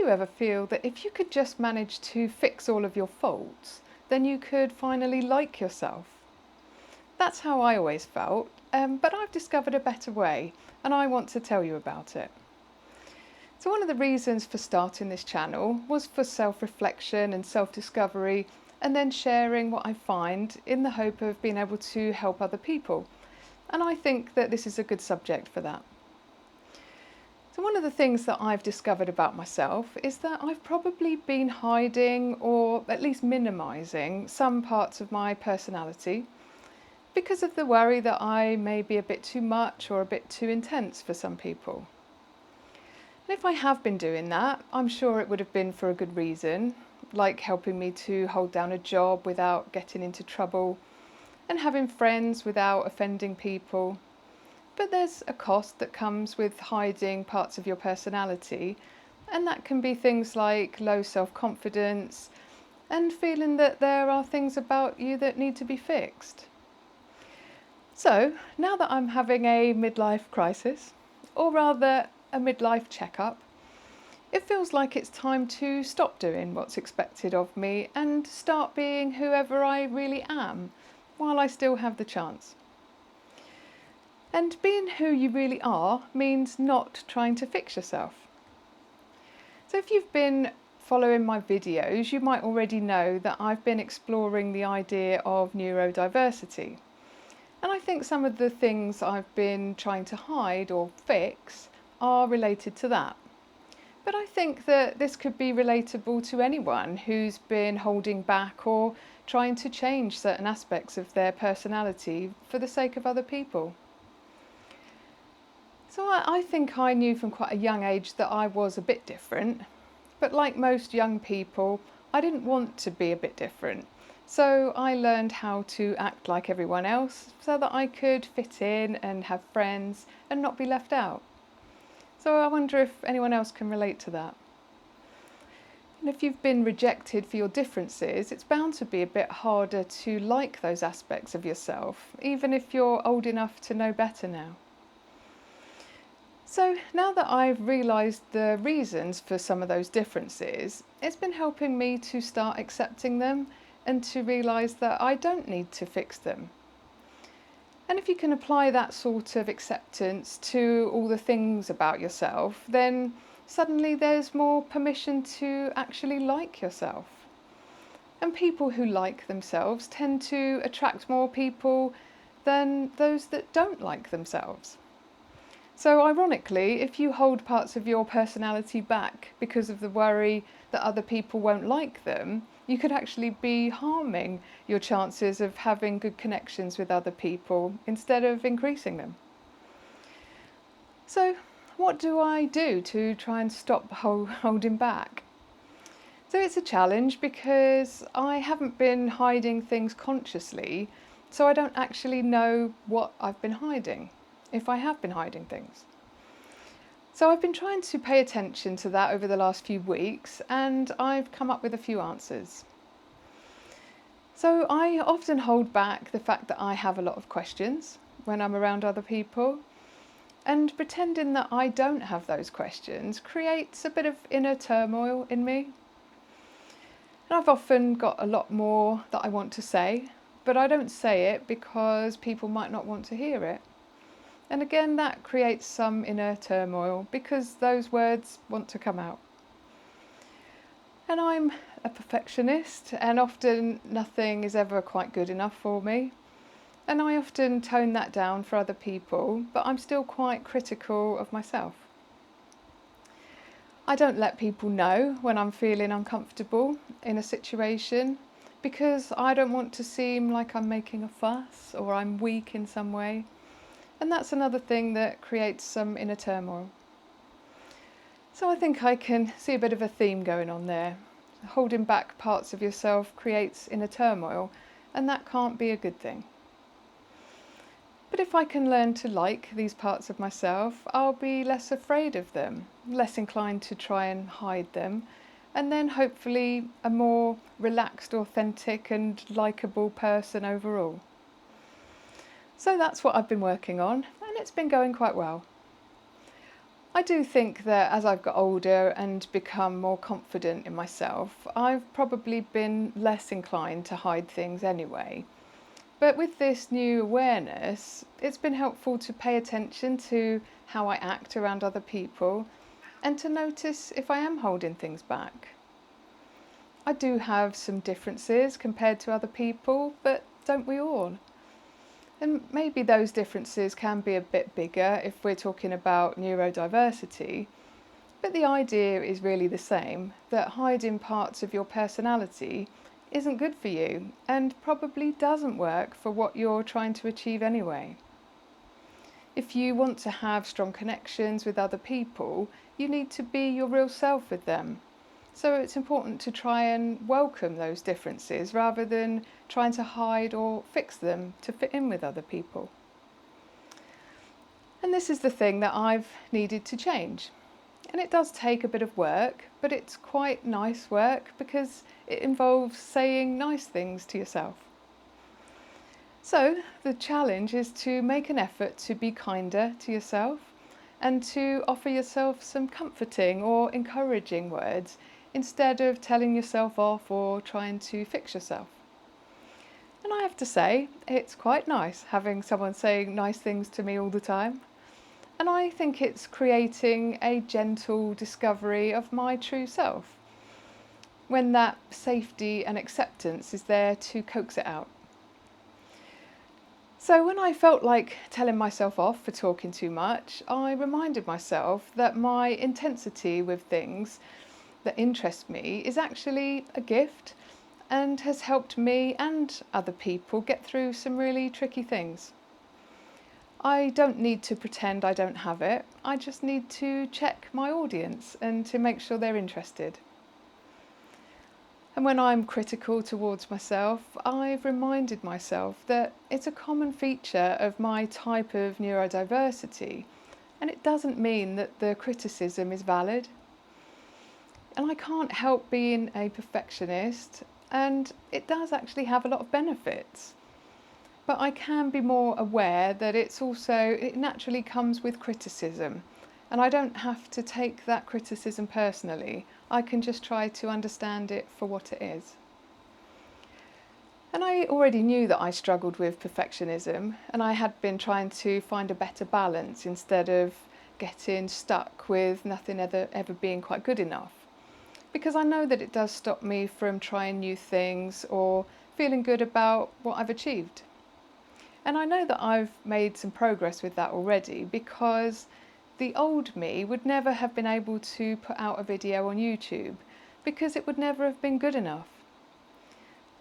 you ever feel that if you could just manage to fix all of your faults, then you could finally like yourself? That's how I always felt, but I've discovered a better way, and I want to tell you about it. So one of the reasons for starting this channel was for self-reflection and self-discovery, and then sharing what I find in the hope of being able to help other people. And I think that this is a good subject for that. So one of the things that I've discovered about myself is that I've probably been hiding, or at least minimising, some parts of my personality because of the worry that I may be a bit too much or a bit too intense for some people. And if I have been doing that, I'm sure it would have been for a good reason, like helping me to hold down a job without getting into trouble, and having friends without offending people. But there's a cost that comes with hiding parts of your personality, and that can be things like low self-confidence and feeling that there are things about you that need to be fixed. So now that I'm having a midlife crisis, or rather a midlife checkup, it feels like it's time to stop doing what's expected of me and start being whoever I really am while I still have the chance. And being who you really are means not trying to fix yourself. So if you've been following my videos, you might already know that I've been exploring the idea of neurodiversity. And I think some of the things I've been trying to hide or fix are related to that. But I think that this could be relatable to anyone who's been holding back or trying to change certain aspects of their personality for the sake of other people. So I think I knew from quite a young age that I was a bit different, but like most young people, I didn't want to be a bit different. So I learned how to act like everyone else so that I could fit in and have friends and not be left out. So I wonder if anyone else can relate to that. And if you've been rejected for your differences, it's bound to be a bit harder to like those aspects of yourself, even if you're old enough to know better now. So now that I've realised the reasons for some of those differences, it's been helping me to start accepting them and to realise that I don't need to fix them. And if you can apply that sort of acceptance to all the things about yourself, then suddenly there's more permission to actually like yourself. And people who like themselves tend to attract more people than those that don't like themselves. So ironically, if you hold parts of your personality back because of the worry that other people won't like them, you could actually be harming your chances of having good connections with other people instead of increasing them. So what do I do to try and stop holding back? So it's a challenge because I haven't been hiding things consciously, so I don't actually know what I've been hiding, if I have been hiding things. So I've been trying to pay attention to that over the last few weeks, and I've come up with a few answers. So I often hold back the fact that I have a lot of questions when I'm around other people, and pretending that I don't have those questions creates a bit of inner turmoil in me. And I've often got a lot more that I want to say, but I don't say it because people might not want to hear it. And again, that creates some inner turmoil because those words want to come out. And I'm a perfectionist, and often nothing is ever quite good enough for me. And I often tone that down for other people, but I'm still quite critical of myself. I don't let people know when I'm feeling uncomfortable in a situation because I don't want to seem like I'm making a fuss or I'm weak in some way. And that's another thing that creates some inner turmoil. So I think I can see a bit of a theme going on there. Holding back parts of yourself creates inner turmoil, and that can't be a good thing. But if I can learn to like these parts of myself, I'll be less afraid of them, less inclined to try and hide them, and then hopefully a more relaxed, authentic and likeable person overall. So that's what I've been working on, and it's been going quite well. I do think that as I've got older and become more confident in myself, I've probably been less inclined to hide things anyway. But with this new awareness, it's been helpful to pay attention to how I act around other people and to notice if I am holding things back. I do have some differences compared to other people, but don't we all? And maybe those differences can be a bit bigger if we're talking about neurodiversity, but the idea is really the same, that hiding parts of your personality isn't good for you and probably doesn't work for what you're trying to achieve anyway. If you want to have strong connections with other people, you need to be your real self with them. So it's important to try and welcome those differences rather than trying to hide or fix them to fit in with other people. And this is the thing that I've needed to change. And it does take a bit of work, but it's quite nice work because it involves saying nice things to yourself. So the challenge is to make an effort to be kinder to yourself and to offer yourself some comforting or encouraging words instead of telling yourself off or trying to fix yourself. And I have to say, it's quite nice having someone saying nice things to me all the time. And I think it's creating a gentle discovery of my true self, when that safety and acceptance is there to coax it out. So when I felt like telling myself off for talking too much, I reminded myself that my intensity with things that interest me is actually a gift and has helped me and other people get through some really tricky things. I don't need to pretend I don't have it, I just need to check my audience and to make sure they're interested. And when I'm critical towards myself, I've reminded myself that it's a common feature of my type of neurodiversity, and it doesn't mean that the criticism is valid. And I can't help being a perfectionist, and it does actually have a lot of benefits. But I can be more aware that it naturally comes with criticism, and I don't have to take that criticism personally. I can just try to understand it for what it is. And I already knew that I struggled with perfectionism, and I had been trying to find a better balance instead of getting stuck with nothing ever being quite good enough. Because I know that it does stop me from trying new things or feeling good about what I've achieved. And I know that I've made some progress with that already because the old me would never have been able to put out a video on YouTube because it would never have been good enough.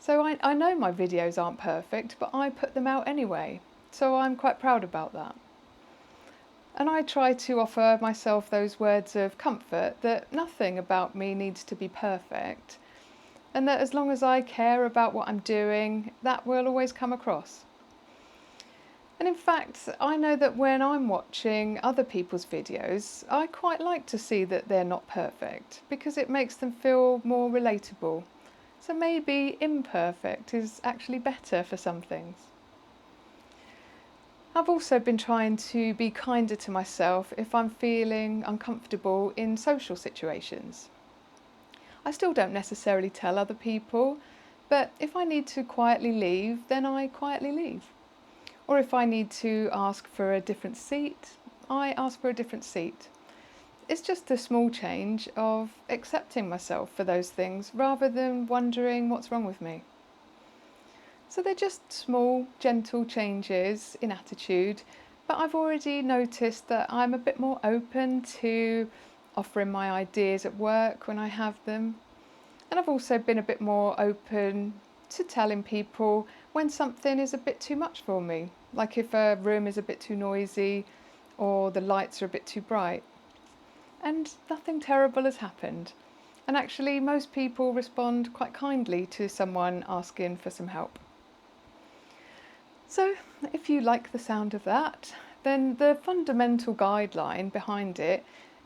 So I know my videos aren't perfect, but I put them out anyway. So I'm quite proud about that. And I try to offer myself those words of comfort that nothing about me needs to be perfect, and that as long as I care about what I'm doing, that will always come across. And in fact, I know that when I'm watching other people's videos, I quite like to see that they're not perfect, because it makes them feel more relatable. So maybe imperfect is actually better for some things. I've also been trying to be kinder to myself if I'm feeling uncomfortable in social situations. I still don't necessarily tell other people, but if I need to quietly leave, then I quietly leave. Or if I need to ask for a different seat, I ask for a different seat. It's just a small change of accepting myself for those things rather than wondering what's wrong with me. So they're just small, gentle changes in attitude, but I've already noticed that I'm a bit more open to offering my ideas at work when I have them. And I've also been a bit more open to telling people when something is a bit too much for me, like if a room is a bit too noisy or the lights are a bit too bright. And nothing terrible has happened. And actually most people respond quite kindly to someone asking for some help. So if you like the sound of that, then the fundamental guideline behind it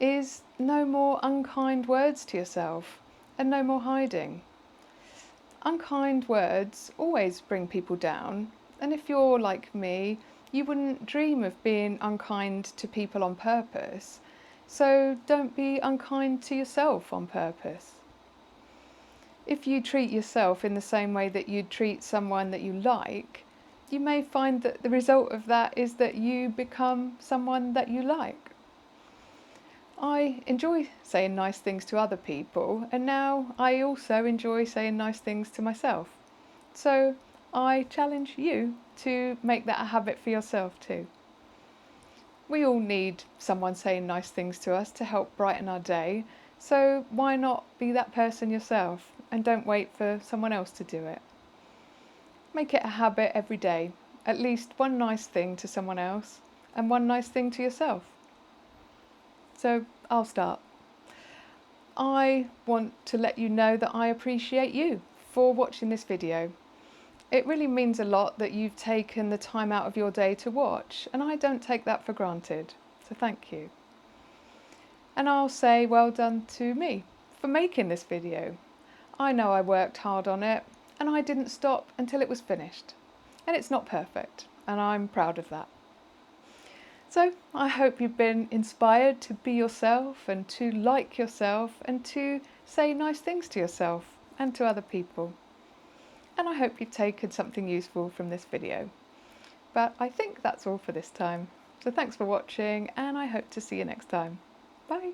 is no more unkind words to yourself and no more hiding. Unkind words always bring people down, and if you're like me, you wouldn't dream of being unkind to people on purpose. So don't be unkind to yourself on purpose. If you treat yourself in the same way that you'd treat someone that you like, you may find that the result of that is that you become someone that you like. I enjoy saying nice things to other people, and now I also enjoy saying nice things to myself. So I challenge you to make that a habit for yourself too. We all need someone saying nice things to us to help brighten our day, so why not be that person yourself and don't wait for someone else to do it. Make it a habit every day, at least one nice thing to someone else and one nice thing to yourself. So I'll start. I want to let you know that I appreciate you for watching this video. It really means a lot that you've taken the time out of your day to watch, and I don't take that for granted, so thank you. And I'll say well done to me for making this video. I know I worked hard on it, and I didn't stop until it was finished. And it's not perfect, and I'm proud of that. So I hope you've been inspired to be yourself and to like yourself and to say nice things to yourself and to other people. And I hope you've taken something useful from this video. But I think that's all for this time. So thanks for watching, and I hope to see you next time. Bye.